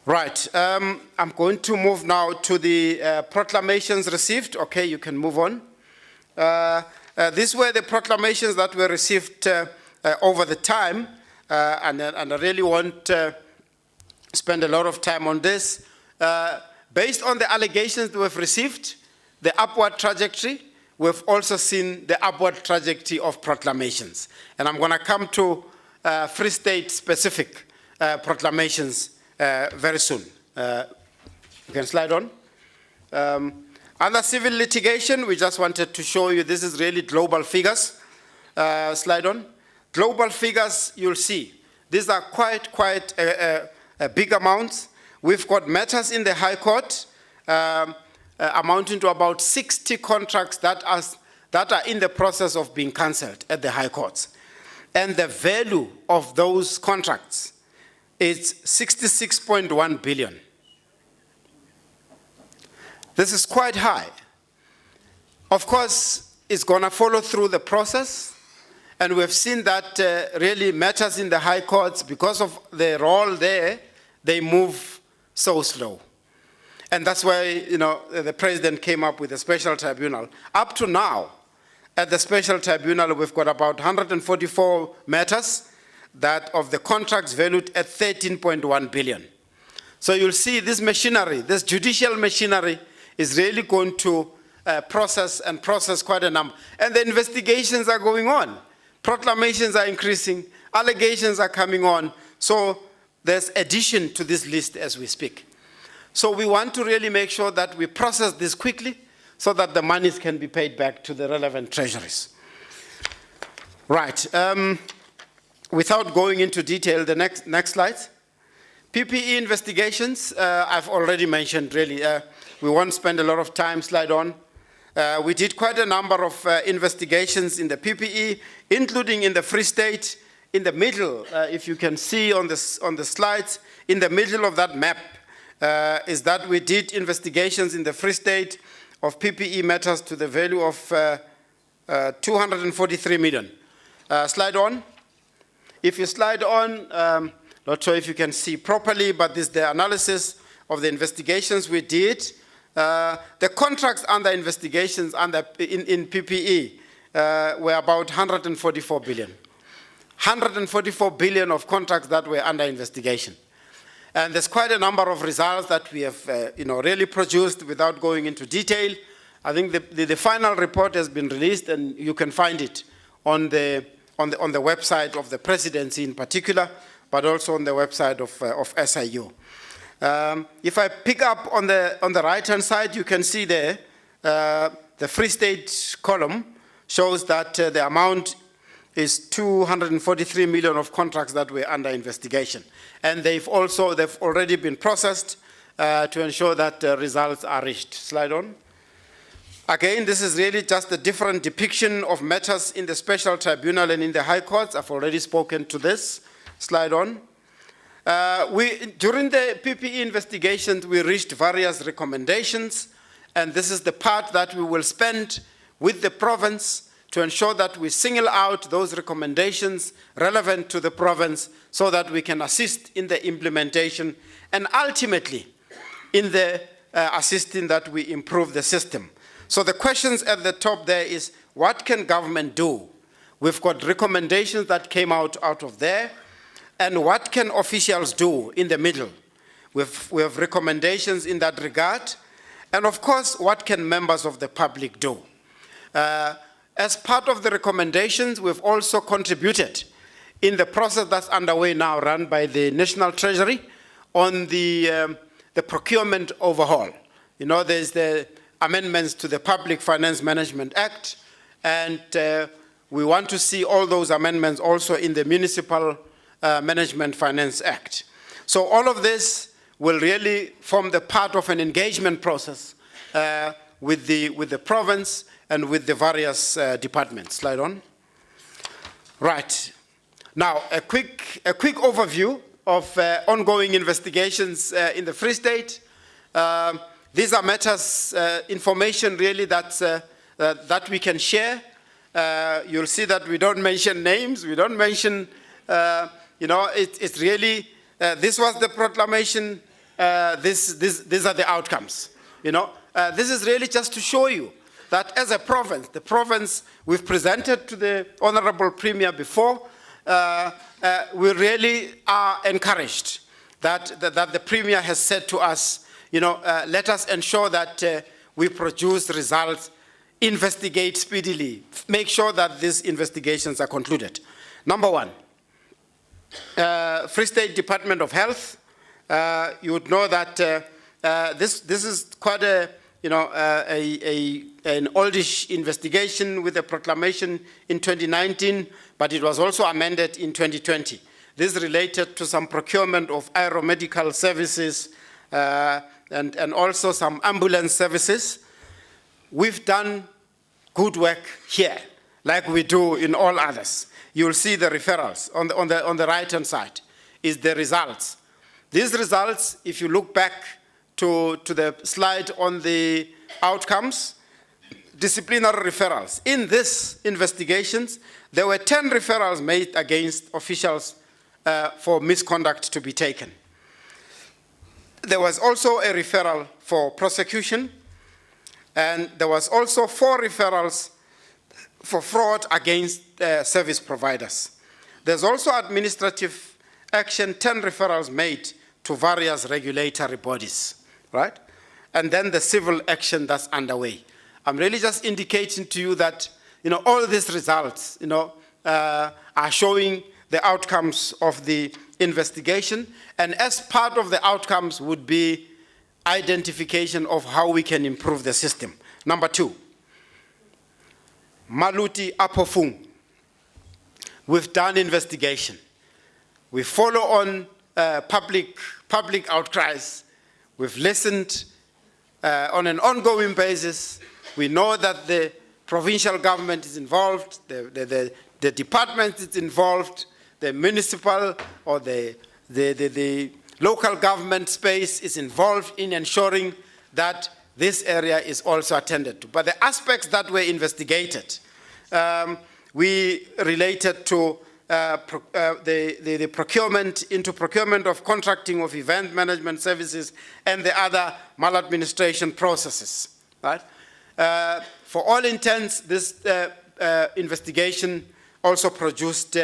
Right. I'm going to move now to the proclamations received. Okay, you can move on. These were the proclamations that were received over the time, and I really won't spend a lot of time on this. Based on the allegations we've received, the upward trajectory, we've also seen the upward trajectory of proclamations. And I'm going to come to Free State specific proclamations very soon. You can slide on. Under civil litigation, we just wanted to show you this is really global figures. Slide on. Global figures, you'll see. These are quite big amounts. We've got matters in the High Court amounting to about 60 contracts that are in the process of being cancelled at the High Courts. And the value of those contracts is 66.1 billion. This is quite high. Of course, it's going to follow through the process. And we've seen that really matters in the High Courts, because of the role there, they move so slow. And that's why, the president came up with a special tribunal. Up to now, at the special tribunal, we've got about 144 matters that of the contracts valued at 13.1 billion. So you'll see this machinery, this judicial machinery, is really going to process quite a number. And the investigations are going on. Proclamations are increasing. Allegations are coming on. So there's addition to this list as we speak. So we want to really make sure that we process this quickly so that the monies can be paid back to the relevant treasuries. Right. Without going into detail, the next slide. PPE investigations, I've already mentioned really. We won't spend a lot of time. Slide on. We did quite a number of investigations in the PPE, including in the Free State. In the middle, if you can see on the slides, in the middle of that map is that we did investigations in the Free State of PPE matters to the value of 243 million. Slide on. If you slide on, not sure if you can see properly, but this is the analysis of the investigations we did. The contracts under investigations in PPE were about 144 billion. 144 billion of contracts that were under investigation. And there's quite a number of results that we have really produced without going into detail. I think the final report has been released, and you can find it on the website of the presidency in particular, but also on the website of SIU. If I pick up on the right-hand side, you can see there the Free State column shows that the amount is 243 million of contracts that were under investigation. And they've already been processed to ensure that results are reached. Slide on. Again, this is really just a different depiction of matters in the special tribunal and in the High Courts. I've already spoken to this. Slide on. During the PPE investigations, we reached various recommendations, and this is the part that we will spend with the province to ensure that we single out those recommendations relevant to the province so that we can assist in the implementation and ultimately in the assisting that we improve the system. So the questions at the top there is, what can government do? We've got recommendations that came out of there. And what can officials do in the middle? We have recommendations in that regard. And of course, what can members of the public do? As part of the recommendations, we've also contributed in the process that's underway now, run by the National Treasury, on the procurement overhaul. There's the amendments to the Public Finance Management Act, and we want to see all those amendments also in the Municipal Management Finance Act. So all of this will really form the part of an engagement process with the province and with the various departments. Slide on. Right. Now, a quick overview of ongoing investigations in the Free State. These are matters, information really that we can share. You'll see that we don't mention names, we don't mention, it's really, this was the proclamation these are the outcomes. This is really just to show you that as a province, the province we've presented to the Honorable Premier before, we really are encouraged that the Premier has said to us, let us ensure that we produce results, investigate speedily, make sure that these investigations are concluded. Number one, Free State Department of Health, you would know that this is quite an oldish investigation with a proclamation in 2019, but it was also amended in 2020. This is related to some procurement of aeromedical services and also some ambulance services. We've done good work here, like we do in all others. You'll see the referrals on the right-hand side is the results. These results, if you look back to the slide on the outcomes, disciplinary referrals. In these investigations, there were 10 referrals made against officials for misconduct to be taken. There was also a referral for prosecution, and there was also 4 referrals for fraud against service providers. There's also administrative action, 10 referrals made to various regulatory bodies, right? And then the civil action that's underway. I'm really just indicating to you that, all these results, are showing the outcomes of the investigation, and as part of the outcomes would be identification of how we can improve the system. Number 2, Maluti Apofung. We've done investigation. We follow on public outcries. We've listened on an ongoing basis. We know that the provincial government is involved, the department is involved, the municipal or the local government space is involved in ensuring that this area is also attended to. But the aspects that were investigated, we related to the procurement of contracting of event management services and the other maladministration processes, right? For all intents, this investigation also produced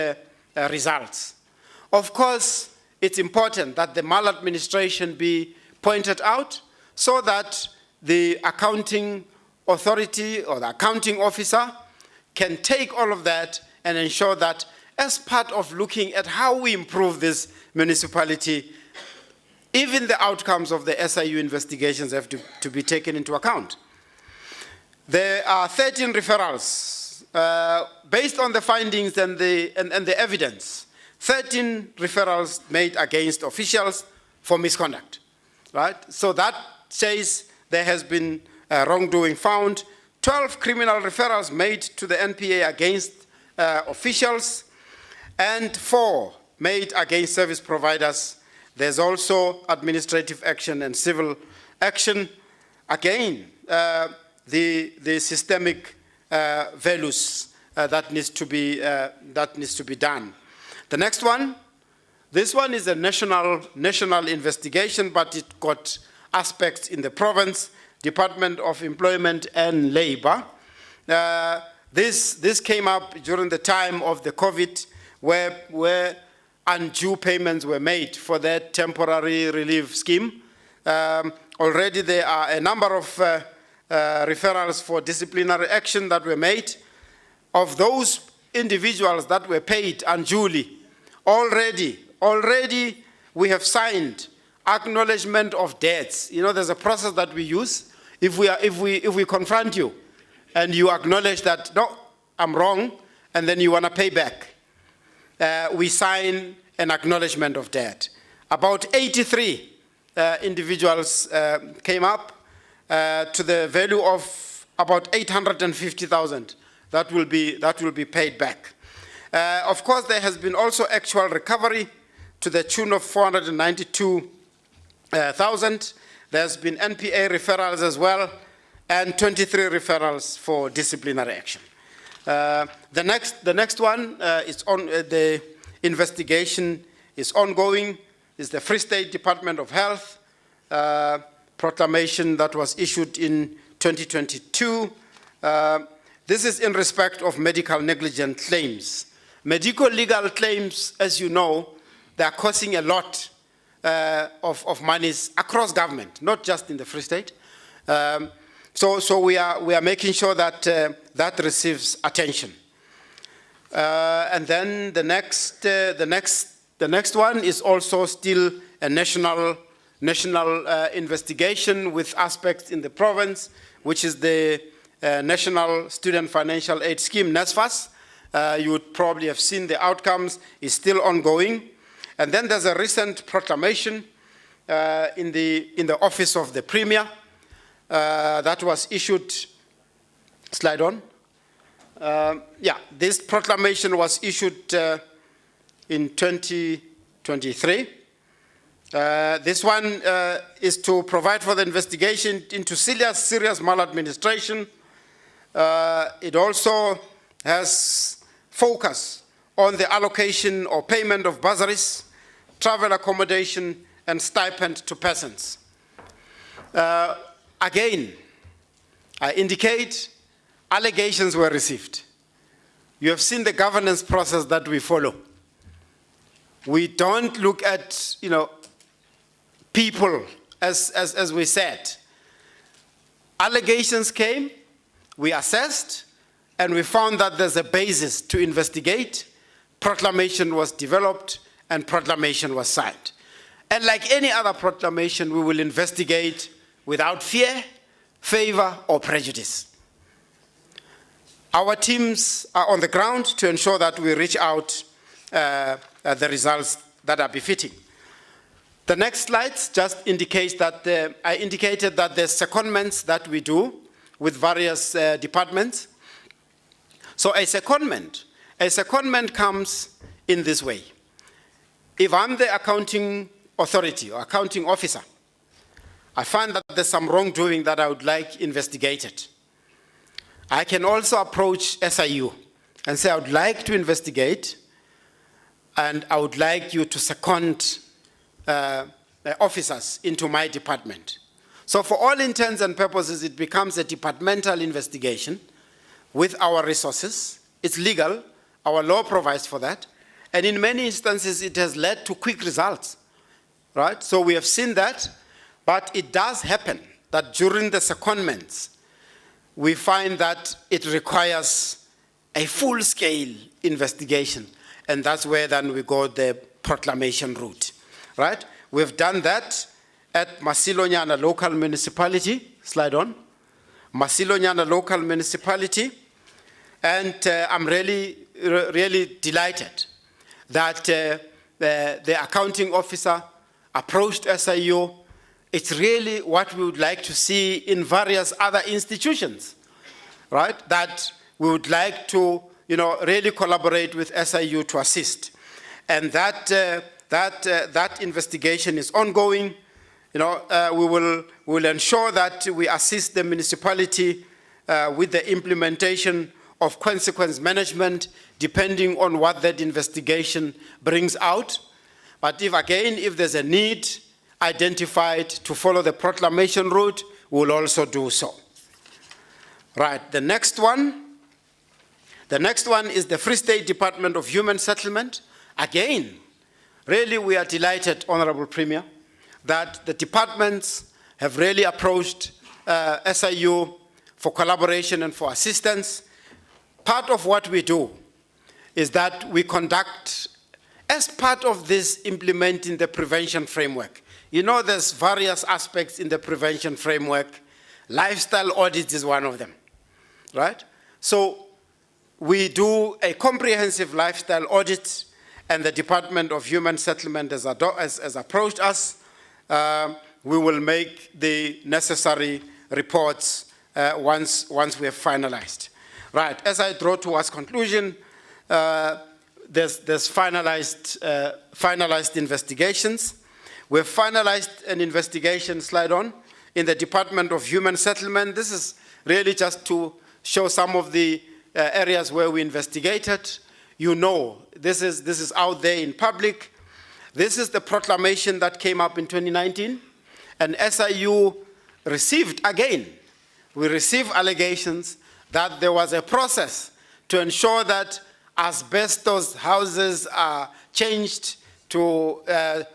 results. Of course, it's important that the maladministration be pointed out so that the accounting authority or the accounting officer can take all of that and ensure that as part of looking at how we improve this municipality, even the outcomes of the SIU investigations have to be taken into account. There are 13 referrals based on the findings and the evidence. 13 referrals made against officials for misconduct, right? So that says there has been wrongdoing found. 12 criminal referrals made to the NPA against officials, and 4 made against service providers. There's also administrative action and civil action. Again, the systemic values that needs to be done. The next one, this one is a national investigation, but it got aspects in the province, Department of Employment and Labor. This came up during the time of the COVID, where undue payments were made for that temporary relief scheme. Already there are a number of referrals for disciplinary action that were made. Of those individuals that were paid unduly, already we have signed acknowledgement of debts. There's a process that we use. If we confront you and you acknowledge that, no, I'm wrong, and then you want to pay back, we sign an acknowledgement of debt. About 83 individuals came up to the value of about 850,000 that will be paid back. Of course, there has been also actual recovery to the tune of 492,000. There's been NPA referrals as well, and 23 referrals for disciplinary action. The next one is on the investigation is ongoing. Is the Free State Department of Health. proclamation that was issued in 2022. This is in respect of medical negligent claims. Medical legal claims, as you know, they are costing a lot of monies across government, not just in the Free State. So we are making sure that that receives attention. And then the next one is also still a national investigation with aspects in the province, which is the National Student Financial Aid Scheme, NSFAS. You would probably have seen the outcomes, is still ongoing. And then there's a recent proclamation in the office of the Premier that was issued, slide on. This proclamation was issued in 2023. This one is to provide for the investigation into serious maladministration. It also has focus on the allocation or payment of bursaries, travel accommodation, and stipend to persons. Again, I indicate allegations were received. You have seen the governance process that we follow. We don't look at, people as we said. Allegations came, we assessed, and we found that there's a basis to investigate. Proclamation was developed, and proclamation was signed. And like any other proclamation, we will investigate without fear, favor, or prejudice. Our teams are on the ground to ensure that we reach out the results that are befitting. The next slides just indicates that I indicated that there's secondments that we do with various departments. So a secondment comes in this way. If I'm the accounting authority or accounting officer, I find that there's some wrongdoing that I would like investigated. I can also approach SIU and say, I would like to investigate, and I would like you to second officers into my department. So for all intents and purposes, it becomes a departmental investigation with our resources. It's legal. Our law provides for that. And in many instances, it has led to quick results, right? So we have seen that, but it does happen that during the secondments, we find that it requires a full-scale investigation, and that's where then we go the proclamation route, right? We've done that at Masilonyana local municipality, slide on, Masilonyana local municipality, and I'm really delighted that the accounting officer approached SIU. It's really what we would like to see in various other institutions, right? That we would like to, really collaborate with SIU to assist. And that investigation is ongoing. We will ensure that we assist the municipality with the implementation of consequence management, depending on what that investigation brings out. But if there's a need identified to follow the proclamation route, we'll also do so. Right, the next one is the Free State Department of Human Settlement. Again, really we are delighted, Honorable Premier, that the departments have really approached SIU for collaboration and for assistance. Part of what we do is that we conduct, as part of this implementing the prevention framework, there's various aspects in the prevention framework. Lifestyle audit is one of them, right? So we do a comprehensive lifestyle audit, and the Department of Human Settlement has approached us. We will make the necessary reports once we have finalized. Right, as I draw towards conclusion, there's finalized investigations. We've finalized an investigation, slide on, in the Department of Human Settlement. This is really just to show some of the areas where we investigated. This is out there in public. This is the proclamation that came up in 2019, And SIU received, again, we received allegations that there was a process to ensure that asbestos houses are changed to,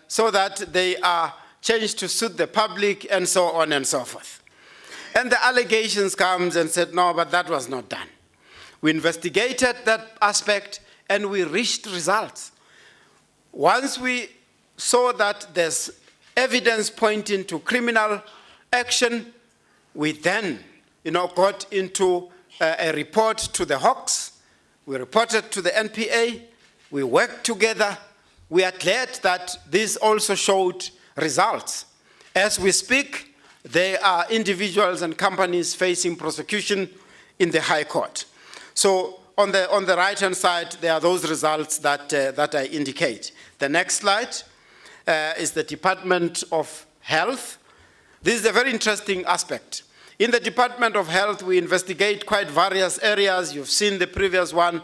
so that they are changed to suit the public and so on and so forth. And the allegations comes and said, no, but that was not done. We investigated that aspect and we reached results. Once we saw that there's evidence pointing to criminal action, we then got into a report to the Hawks. We reported to the NPA. We worked together. We are glad that this also showed results. As we speak, there are individuals and companies facing prosecution in the High Court. So on the right-hand side, there are those results that I indicate. The next slide is the Department of Health. This is a very interesting aspect. In the Department of Health, we investigate quite various areas. You've seen the previous one.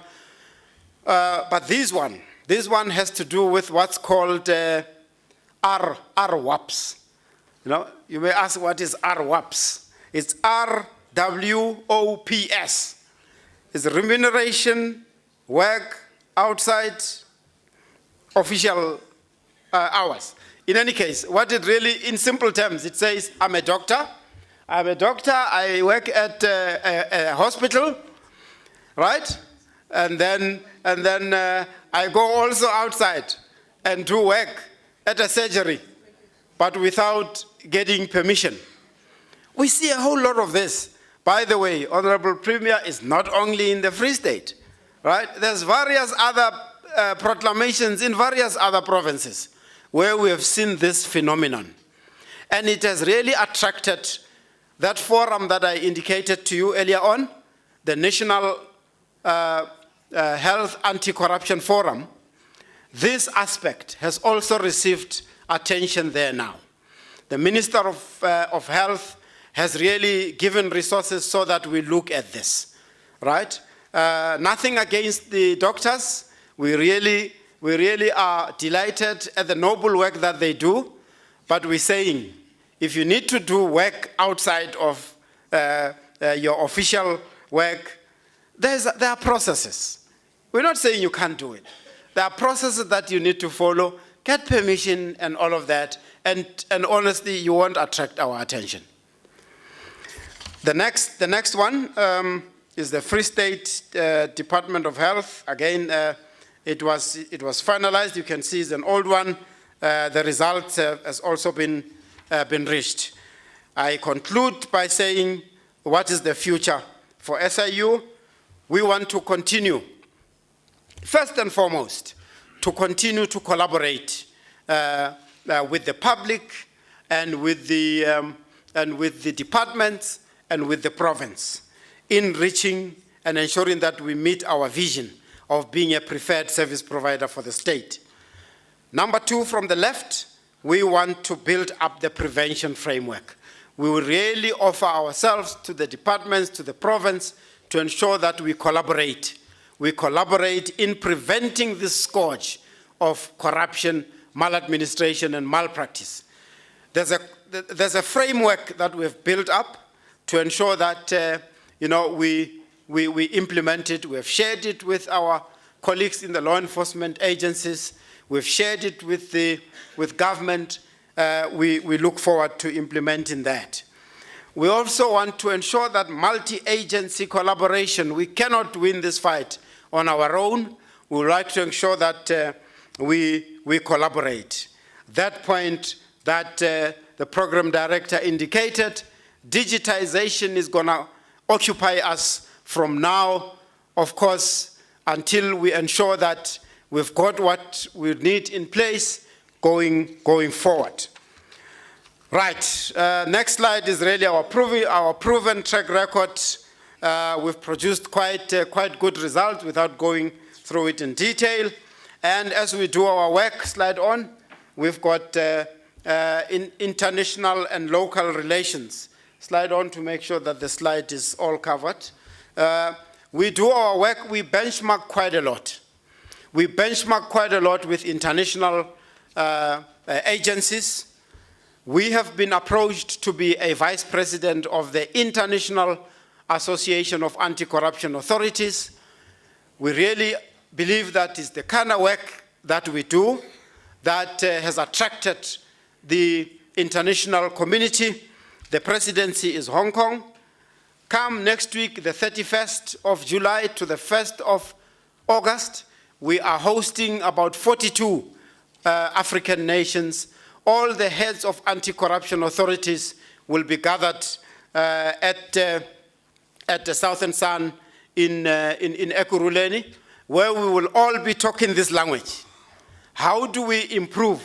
But this one has to do with what's called RWAPs. You may ask, what is RWAPs? It's RWOPS. It's remuneration, work outside official hours. In any case, what it really, in simple terms, it says, I'm a doctor, I work at a hospital, right? And then I go also outside and do work at a surgery, but without getting permission. We see a whole lot of this. By the way, Honorable Premier, is not only in the Free State, right? There's various other proclamations in various other provinces where we have seen this phenomenon. And it has really attracted that forum that I indicated to you earlier on, the National Health Anti-Corruption Forum. This aspect has also received attention there now. The Minister of Health has really given resources so that we look at this, right? Nothing against the doctors. We really are delighted at the noble work that they do, but we're saying, if you need to do work outside of your official work, there are processes. We're not saying you can't do it. There are processes that you need to follow, get permission and all of that, and honestly, you won't attract our attention. The next one is the Free State Department of Health. Again, it was finalized. You can see it's an old one. The result has also been reached. I conclude by saying, what is the future for SIU? We want to continue, first and foremost, to continue to collaborate with the public and with the departments and with the province in reaching and ensuring that we meet our vision of being a preferred service provider for the state. Number two, from the left, we want to build up the prevention framework. We will really offer ourselves to the departments, to the province, to ensure that we collaborate. We collaborate in preventing this scourge of corruption, maladministration, and malpractice. There's a framework that we've built up to ensure that we implement it. We have shared it with our colleagues in the law enforcement agencies. We've shared it with government. We look forward to implementing that. We also want to ensure that multi-agency collaboration, we cannot win this fight on our own. We would like to ensure that we collaborate. That point that the program director indicated, digitization is going to occupy us from now, of course, until we ensure that we've got what we need in place going forward. Right, next slide is really our proven track record. We've produced quite good results without going through it in detail. And as we do our work, slide on, we've got international and local relations. Slide on to make sure that the slide is all covered. We do our work, we benchmark quite a lot. We benchmark quite a lot with international agencies. We have been approached to be a vice president of the International Association of Anti-Corruption Authorities. We really believe that is the kind of work that we do that has attracted the international community. The presidency is Hong Kong. Come next week, the 31st of July to the 1st of August, we are hosting about 42 African nations. All the heads of anti-corruption authorities will be gathered at the Southern Sun in Ekurhuleni, where we will all be talking this language. How do we improve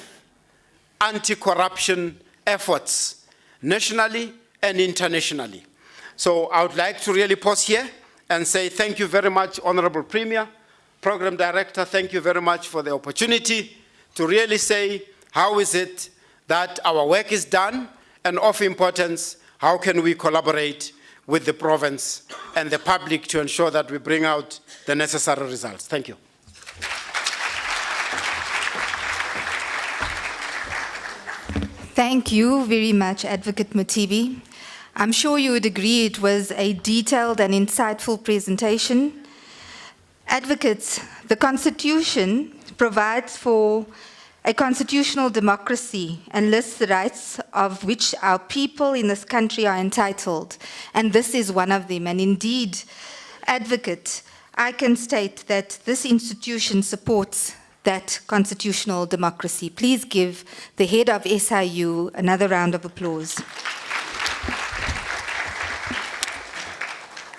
anti-corruption efforts nationally and internationally? So I would like to really pause here and say thank you very much, Honorable Premier, Program Director, thank you very much for the opportunity to really say how is it that our work is done, and of importance, how can we collaborate with the province and the public to ensure that we bring out the necessary results. Thank you. Thank you very much, Advocate MOTHIBI. I'm sure you would agree it was a detailed and insightful presentation. Advocates, the Constitution provides for a constitutional democracy and lists the rights of which our people in this country are entitled, and this is one of them. And indeed, Advocate, I can state that this institution supports that constitutional democracy. Please give the head of SIU another round of applause.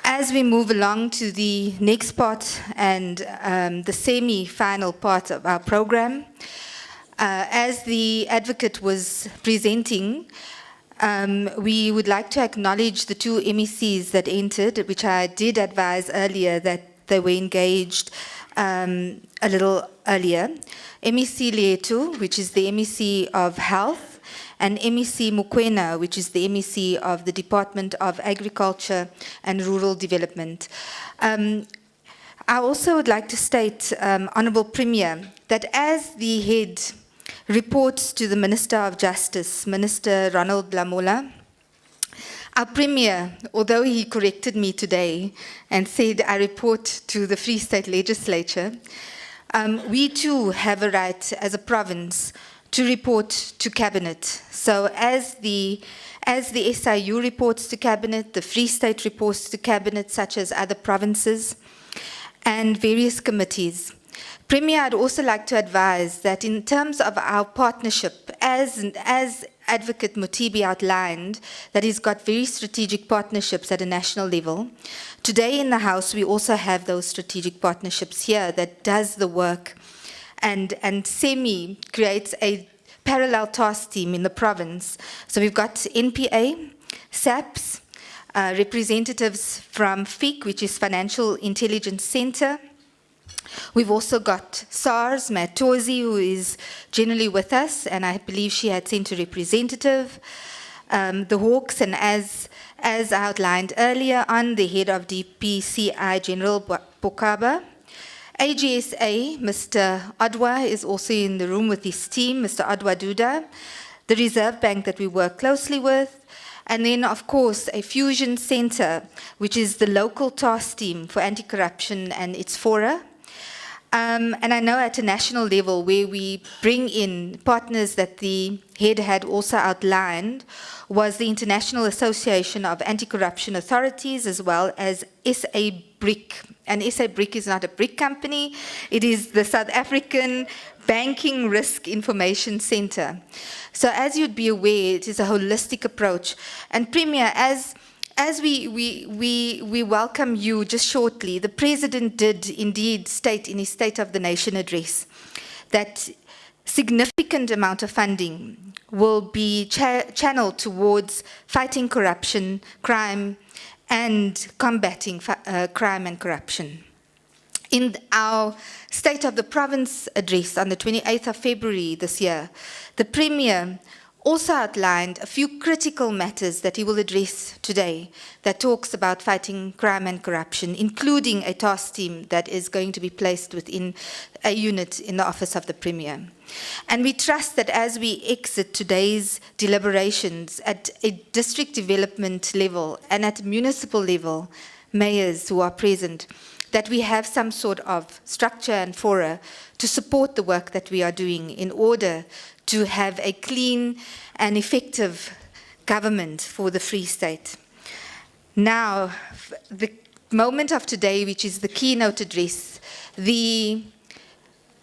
As we move along to the next part and the semi-final part of our program, as the advocate was presenting, we would like to acknowledge the two MECs that entered, which I did advise earlier that they were engaged a little earlier. MEC Lietu, which is the MEC of Health, and MEC Mukwena, which is the MEC of the Department of Agriculture and Rural Development. I also would like to state, Honourable Premier, that as the head reports to the Minister of Justice, Minister Ronald Lamola, our Premier, although he corrected me today and said I report to the Free State Legislature, we too have a right as a province to report to Cabinet. So as the SIU reports to Cabinet, the Free State reports to Cabinet, such as other provinces, and various committees. Premier, I'd also like to advise that in terms of our partnership, as Advocate MOTHIBI outlined, that he's got very strategic partnerships at a national level. Today in the House, we also have those strategic partnerships here that does the work, and SEMI creates a parallel task team in the province. So we've got NPA, SAPS, representatives from FIC, which is Financial Intelligence Center. We've also got SARS, Matozi, who is generally with us, and I believe she had sent a representative. The Hawks, and as outlined earlier on, the head of DPCI, General Bokaba. AGSA, Mr. Adwa, is also in the room with his team, Mr. Adwa Duda. The Reserve Bank that we work closely with. And then, of course, a fusion center, which is the local task team for anti-corruption and its fora. And I know at a national level where we bring in partners that the head had also outlined was the International Association of Anti-Corruption Authorities, as well as SA BRIC. And SA BRIC is not a BRIC company, it is the South African Banking Risk Information Center. So as you'd be aware, it is a holistic approach. And Premier, as we welcome you just shortly, the President did indeed state in his State of the Nation address that significant amount of funding will be channeled towards fighting corruption, crime, and combating crime and corruption. In our State of the Province address on the 28th of February this year, the Premier also outlined a few critical matters that he will address today that talks about fighting crime and corruption, including a task team that is going to be placed within a unit in the Office of the Premier. And we trust that as we exit today's deliberations at a district development level and at municipal level, mayors who are present, that we have some sort of structure and fora to support the work that we are doing in order to have a clean and effective government for the Free State. Now, the moment of today, which is the keynote address, the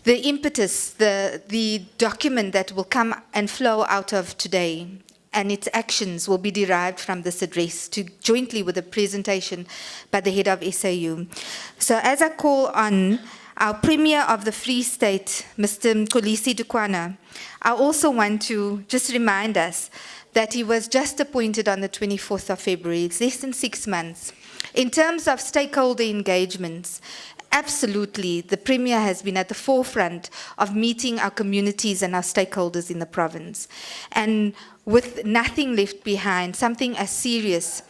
impetus, the document that will come and flow out of today and its actions will be derived from this address jointly with a presentation by the head of SAU. So as I call on our Premier of the Free State, Mr. Mxolisi Dukwana, I also want to just remind us that he was just appointed on the 24th of February. It's less than 6 months. In terms of stakeholder engagements, absolutely, the Premier has been at the forefront of meeting our communities and our stakeholders in the province. And with nothing left behind, something as serious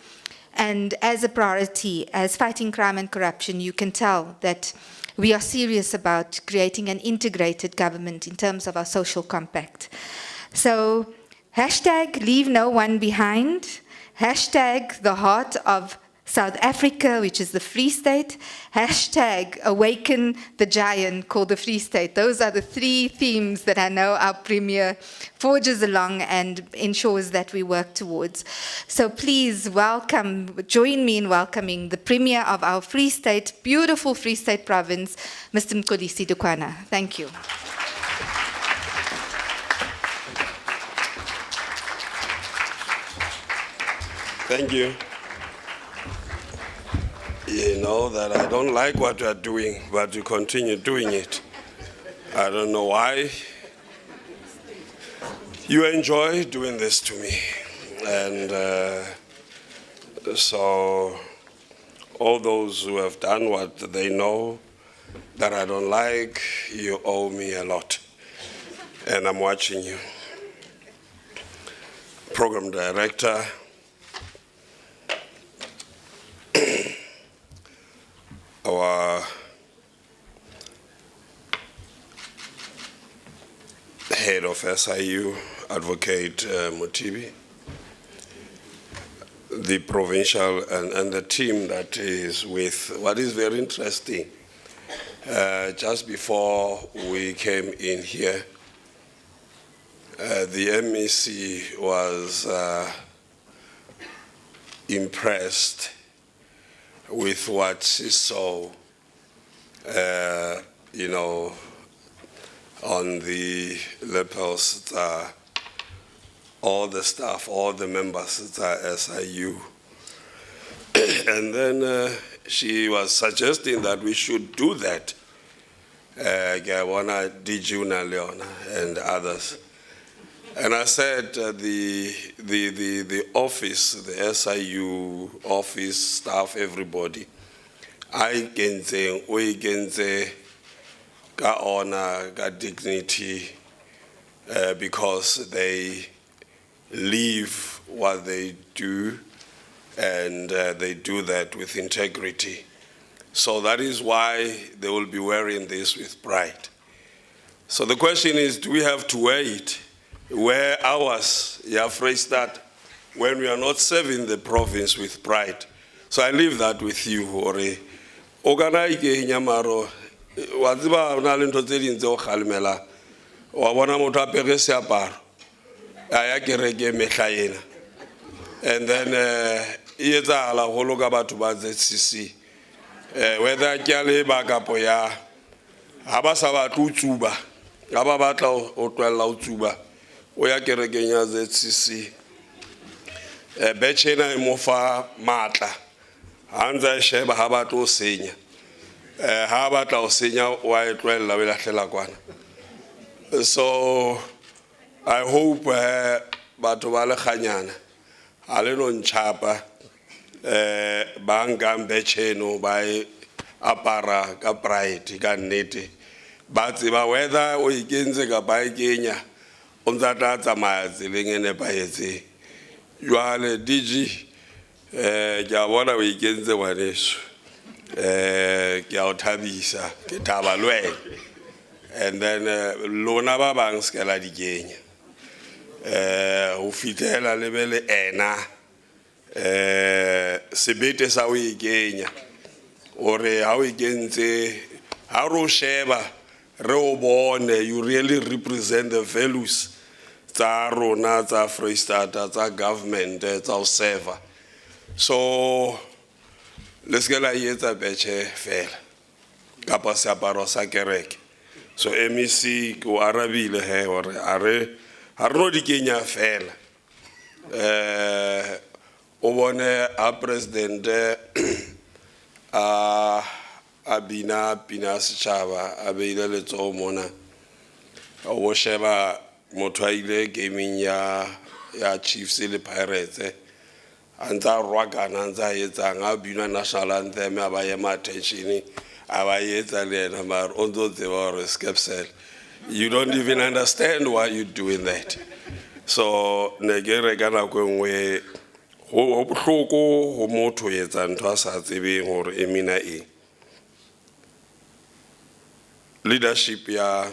and as a priority as fighting crime and corruption, you can tell that we are serious about creating an integrated government in terms of our social compact. So, hashtag leave no one behind, hashtag the heart of South Africa, which is the Free State, hashtag awaken the giant called the Free State. Those are the 3 themes that I know our Premier forges along and ensures that we work towards. So please join me in welcoming the Premier of our Free State, beautiful Free State province, Mr. Mxolisi Dukwana. Thank you. Thank you. You know that I don't like what you are doing, but you continue doing it. I don't know why. You enjoy doing this to me. And so all those who have done what they know that I don't like, you owe me a lot. And I'm watching you. Program Director, our head of SIU, Advocate MOTHIBI, the provincial and the team that is with. What is very interesting, just before we came in here, the MEC was impressed with what she saw, on the lapels, all the staff, all the members at SIU. And then she was suggesting that we should do that. Gawana Dijuna Leona and others. And I said the office, the SIU office staff, everybody, I can say, we can say, got honor, got dignity, because they live what they do, and they do that with integrity. So that is why they will be wearing this with pride. So the question is, do we have to wear it? Wear ours, Freestad, when we are not serving the province with pride. So I leave that with you, Hore. Oganaike Nyamaro, waziba unalento zelinzo khalimela, wabona moto apere siaparo, ayakereke mehlaena. And then, ieta ala hologa batu ba ZCC. Whether kyale bakapo ya, habasaba tutsuba, hababatla otwela utsuba. Oya kerekenya ZCC betchena mofa matla hanza sheba ha ba tlo senya ha ba tla o senya wa etlwella we lahlela kwana. So I hope batho ba le khanyana a le no ntshapa ba nka betcheno ba apara ka pride ka nnete ba tseba whether o ikentse ka ba ikenya o ntsa tla tsamaya tseleng e nepahetseng. Jwale DG ke a bona o ikentse ngwaneso, ke a o thabisa, ke thaba le wena. And then lona ba bang se ka la di kenya ho fitlhela le be le ena sebete sa o e kenya ore ha o e kentse ha ro sheba re o bone you really represent the values tsa rona tsa Freestata tsa government tsa o serve. So let's get la etsa betche fela kapa seaparo sa kereke. So MEC ko arabile he ore are no di kenya fela. O bone a president a bina setšhaba a beile letsogo mona o sheba motho a ile gaming ya Chiefs le Pirates a ntsa rwakana ntsa etsang a bina national anthem a ba ema attention a ba etsa le ena mara o ntse tseba gore skepsel you don't even understand why you doing that. So ne ke re ka nako nngwe go bohloko go motho etsa ntho a sa tsebeng gore e mina eng. Leadership ya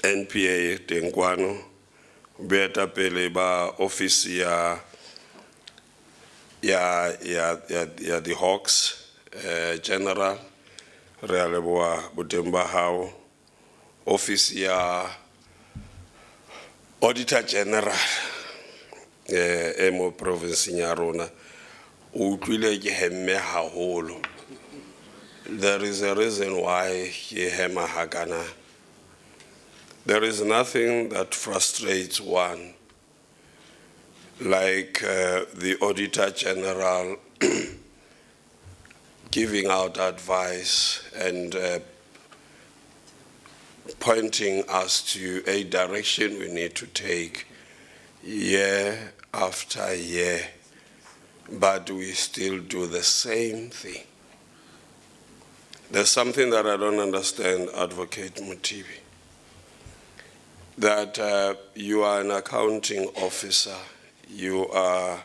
NPA teng kwano beta pele ba office ya the Hawks general re a leboa boteng ba hao, office ya auditor general mo province ya rona o tlile ke hemme haholo. There is a reason why he hema hakana. There is nothing that frustrates one like the Auditor General giving out advice and pointing us to a direction we need to take year after year, but we still do the same thing. There's something that I don't understand, Advocate MOTHIBI, that you are an accounting officer, you are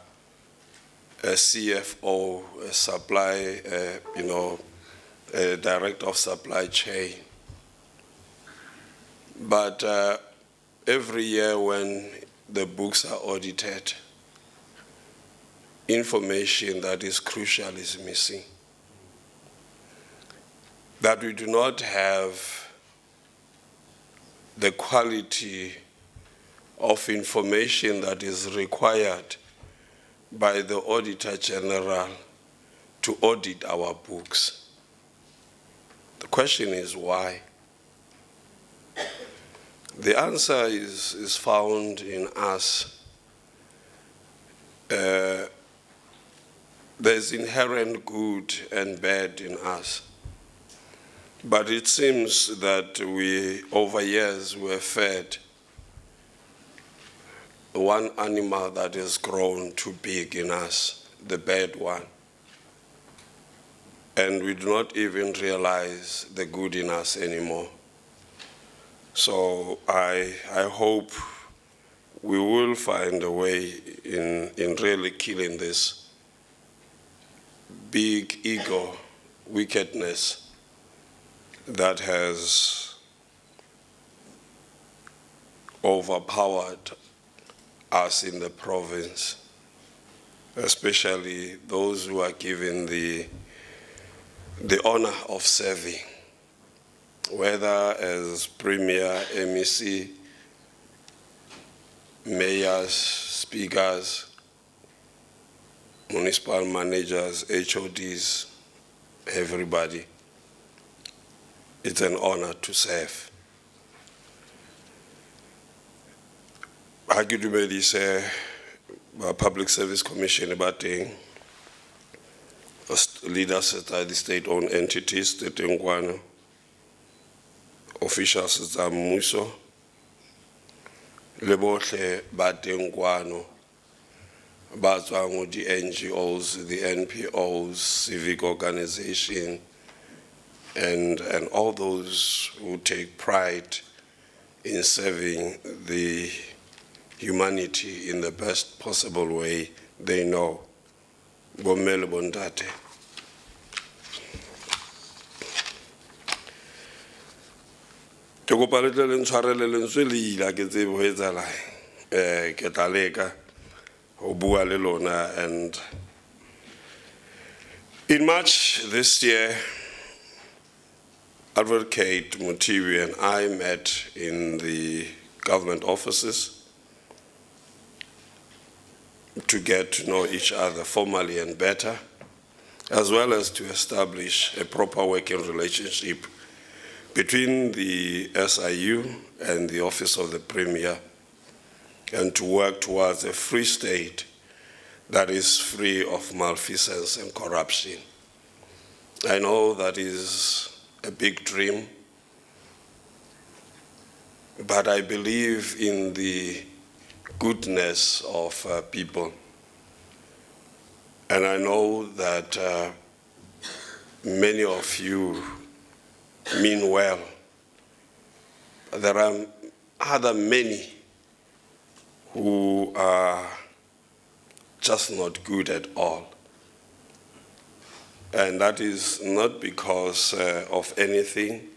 a CFO, a supply, a director of supply chain. But every year when the books are audited, information that is crucial is missing. That we do not have the quality of information that is required by the Auditor General to audit our books. The question is why? The answer is found in us. There's inherent good and bad in us. But it seems that we, over years, were fed one animal that has grown too big in us, the bad one. And we do not even realize the good in us anymore. So I hope we will find a way in really killing this big ego, wickedness that has overpowered us in the province, especially those who are given the honor of serving, whether as Premier, MEC, mayors, speakers, municipal managers, HODs, everybody. It's an honor to serve. Ha ke dumedise ba Public Service Commission bateng, leaders at the state-owned entities tse teng kwano, officials tsa mmuso le bohle ba teng kwano ba tswang ho di NGOs, the NPOs, civic organization, and all those who take pride in serving the humanity in the best possible way they know. Bommele bontate. Ke kopa le tle le ntshwarele lentswe le ile ke tsebe ho etsahala ke tla leka ho bua le lona. And in March this year, Advocate MOTHIBI and I met in the government offices to get to know each other formally and better, as well as to establish a proper working relationship between the SIU and the Office of the Premier, and to work towards a free state that is free of malfeasance and corruption. I know that is a big dream, but I believe in the goodness of people. And I know that many of you mean well. There are other many who are just not good at all. And that is not because of anything,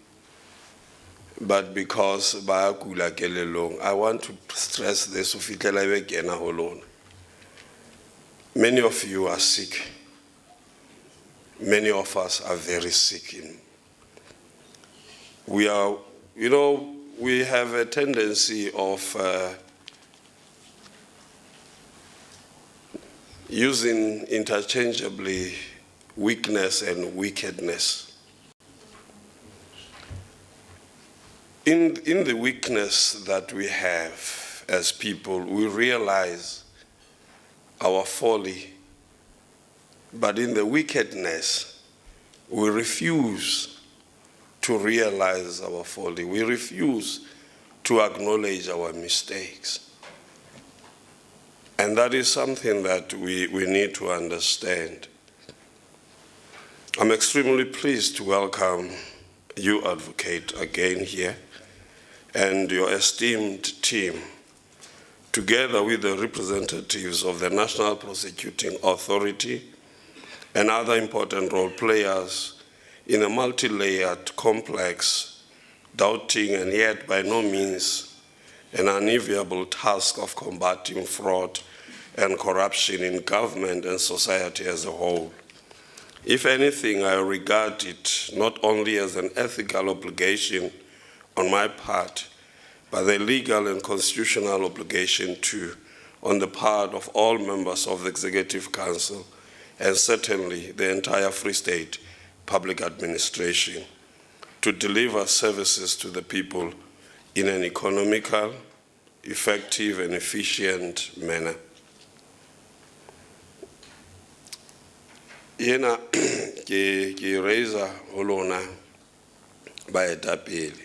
but because bayakula kelelong. I want to stress this. Many of you are sick. Many of us are very sick. We are, we have a tendency of using interchangeably weakness and wickedness. In the weakness that we have as people, we realize our folly, but in the wickedness, we refuse to realize our folly. We refuse to acknowledge our mistakes. And that is something that we need to understand. I'm extremely pleased to welcome you, Advocate, again here, and your esteemed team, together with the representatives of the National Prosecuting Authority and other important role players in a multi-layered, complex, doubting, and yet by no means an unenviable task of combating fraud and corruption in government and society as a whole. If anything, I regard it not only as an ethical obligation on my part, but a legal and constitutional obligation too, on the part of all members of the Executive Council, and certainly the entire Free State public administration, to deliver services to the people in an economical, effective, and efficient manner. Yena ke raisa holona baetapele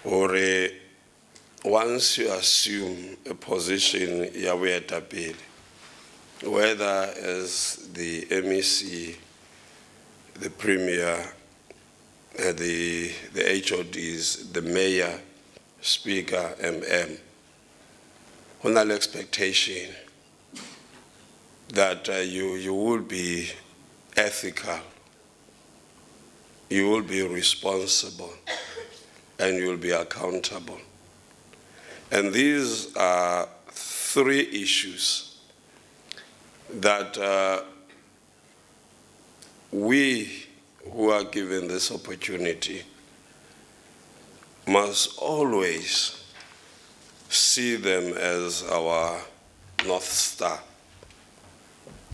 ore once you assume a position ya boetapele, whether as the MEC, the Premier, the HODs, the Mayor, Speaker, MM, on that expectation that you will be ethical, you will be responsible, and you will be accountable. And these are three issues that we who are given this opportunity must always see them as our North Star.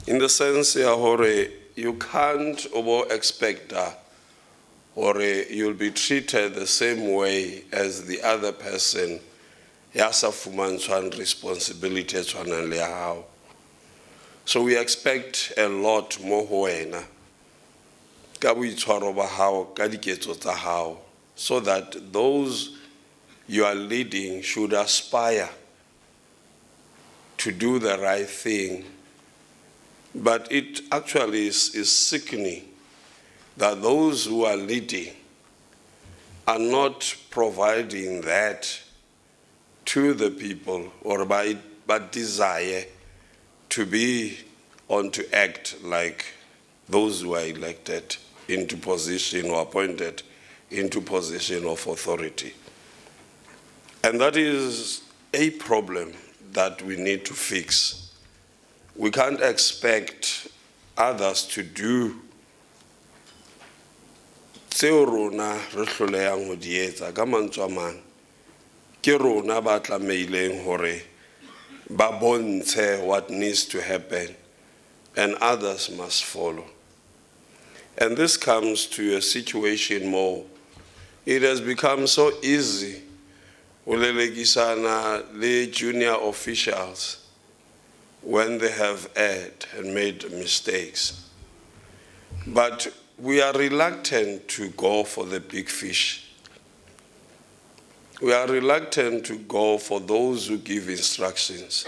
In the sense, you can't expect or you'll be treated the same way as the other person. Responsibility. So we expect a lot more so that those you are leading should aspire to do the right thing. But it actually is sickening that those who are leading are not providing that to the people, or but desire to be or to act like those who are elected into position or appointed into position of authority. And that is a problem that we need to fix. We can't expect others to do tseo rona re hlolehang ho di etsa ka mantswe a mang. Ke rona ba tlameileng hore ba bontshe what needs to happen, and others must follow. And this comes to a situation more. It has become so easy ulelekisana le junior officials when they have erred and made mistakes. But we are reluctant to go for the big fish. We are reluctant to go for those who give instructions.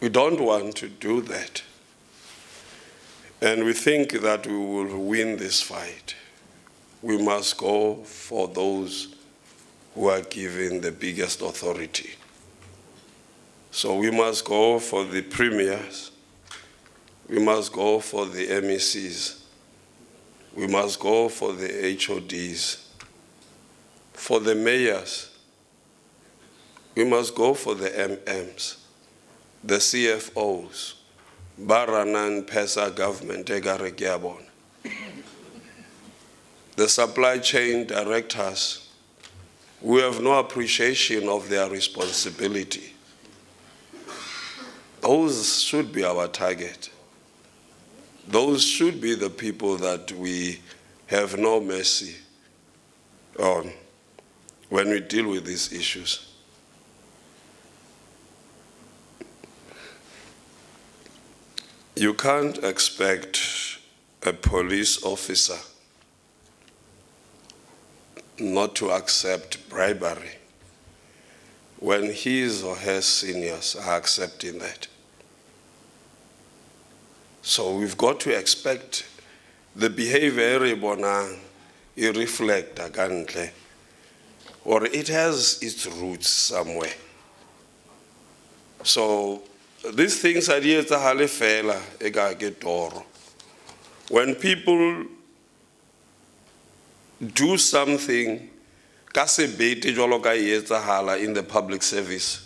We don't want to do that. And we think that we will win this fight. We must go for those who are given the biggest authority. So we must go for the premiers. We must go for the MECs. We must go for the HODs. For the mayors, we must go for the MMs, the CFOs, Baranan Pesa government, the supply chain directors, who have no appreciation of their responsibility. Those should be our target. Those should be the people that we have no mercy on when we deal with these issues. You can't expect a police officer not to accept bribery when his or her seniors are accepting that. So we've got to expect the behavior reflect akantle, or it has its roots somewhere. So these things are fela ega. When people do something ka sebete jwalo ka etsahala in the public service,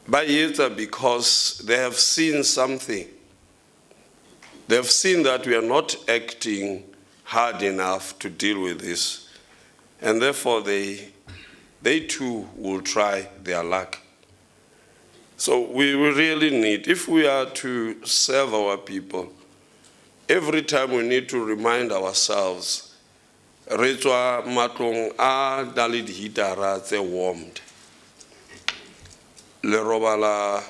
ba etsa because they have seen something. They have seen that we are not acting hard enough to deal with this, and therefore they too will try their luck. So we really need, if we are to serve our people, every time we need to remind ourselves, re tswa matlong a na le dihitara tse warmed, le robala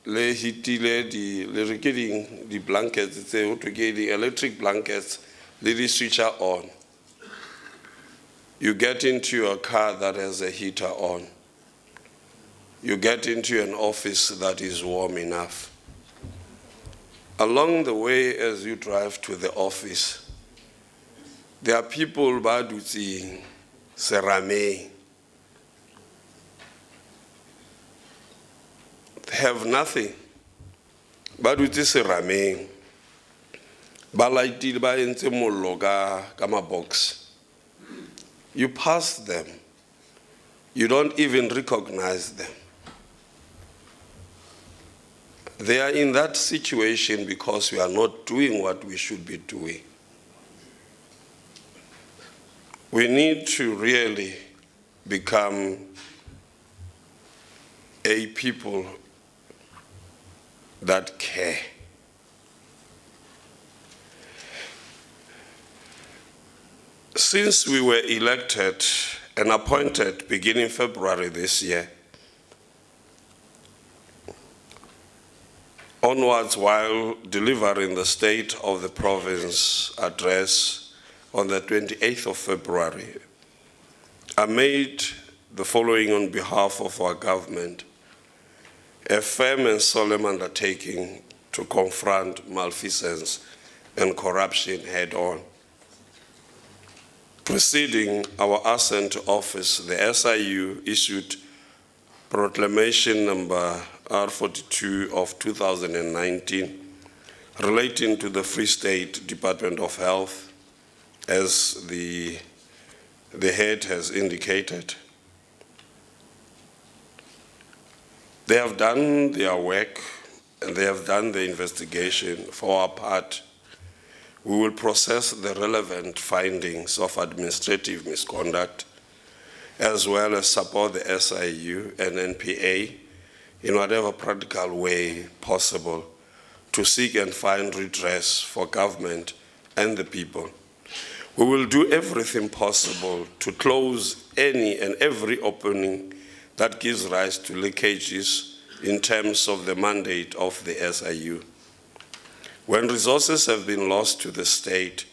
le hitile di blankets tse ho thwe ke di electric blankets, le di switcher on. You get into your car that has a heater on. You get into an office that is warm enough. Along the way, as you drive to the office, there are people ba dutse serame. They have nothing. Ba dutse serame. Ba laitile ba entse mollo ka box. You pass them. You don't even recognize them. They are in that situation because we are not doing what we should be doing. We need to really become a people that care. Since we were elected and appointed beginning February this year, onwards, while delivering the State of the Province address on the 28th of February, I made the following on behalf of our government: a firm and solemn undertaking to confront malfeasance and corruption head on. preceding our ascent to office, the SIU issued proclamation number R42 of 2019 relating to the Free State Department of Health, as the head has indicated. They have done their work and they have done the investigation. For our part, we will process the relevant findings of administrative misconduct as well as support the SIU and NPA in whatever practical way possible to seek and find redress for government and the people. We will do everything possible to close any and every opening that gives rise to leakages in terms of the mandate of the SIU. When resources have been lost to the state,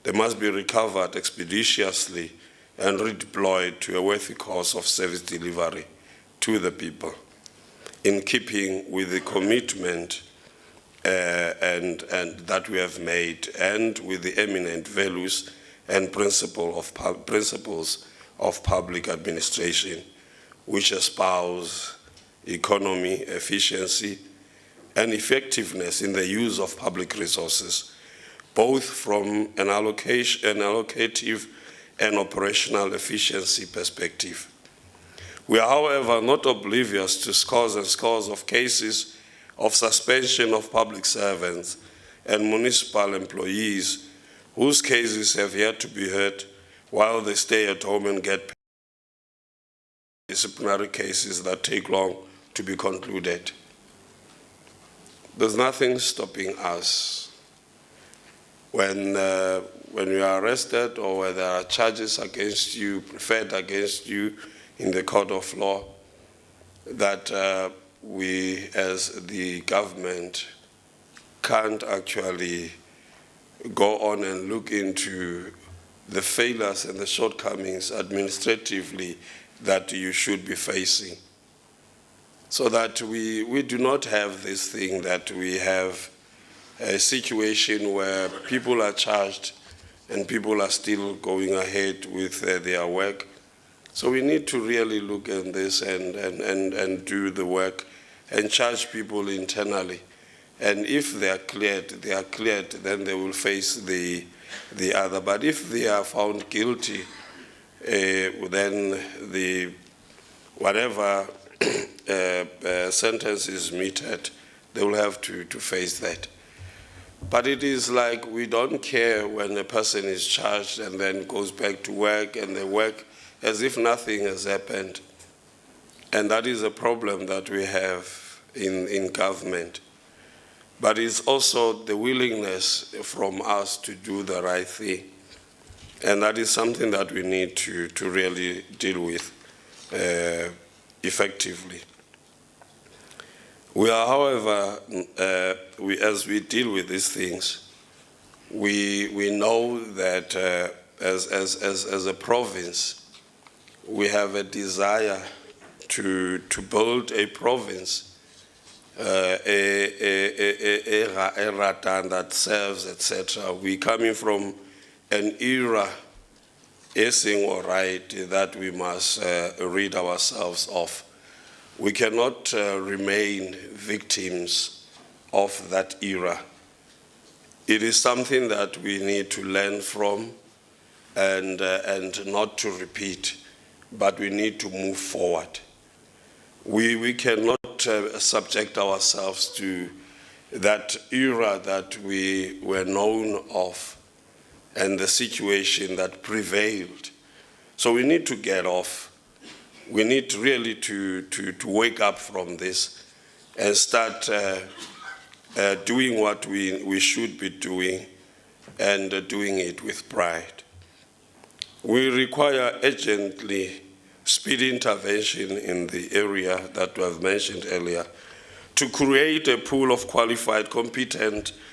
they must be recovered expeditiously and redeployed to a worthy course of service delivery to the people, in keeping with the commitment and that we have made, and with the eminent values and principles of public administration, which espouse economy, efficiency, and effectiveness in the use of public resources, both from an allocative and operational efficiency perspective. We are, however, not oblivious to scores and scores of cases of suspension of public servants and municipal employees whose cases have yet to be heard while they stay at home and get disciplinary cases that take long to be concluded. There's nothing stopping us when you are arrested or where there are charges against you, preferred against you in the court of law, that we as the government can't actually go on and look into the failures and the shortcomings administratively that you should be facing. So that we do not have this thing that we have a situation where people are charged and people are still going ahead with their work. So we need to really look at this and do the work and charge people internally. And if they are cleared, then they will face the other. But if they are found guilty, then the whatever sentence is meted, they will have to face that. But it is like we don't care when a person is charged and then goes back to work, and they work as if nothing has happened. And that is a problem that we have in government. But it's also the willingness from us to do the right thing. And that is something that we need to really deal with effectively. We are, however, as we deal with these things, we know that as a province, we have a desire to build a province, a Ratan that serves, etc. We're coming from an era, essing or right, that we must rid ourselves of. We cannot remain victims of that era. It is something that we need to learn from and not to repeat, but we need to move forward. We cannot subject ourselves to that era that we were known of and the situation that prevailed. So we need to get off. We need really to wake up from this and start doing what we should be doing, and doing it with pride. We require urgently speedy intervention in the area that we have mentioned earlier to create a pool of qualified, competent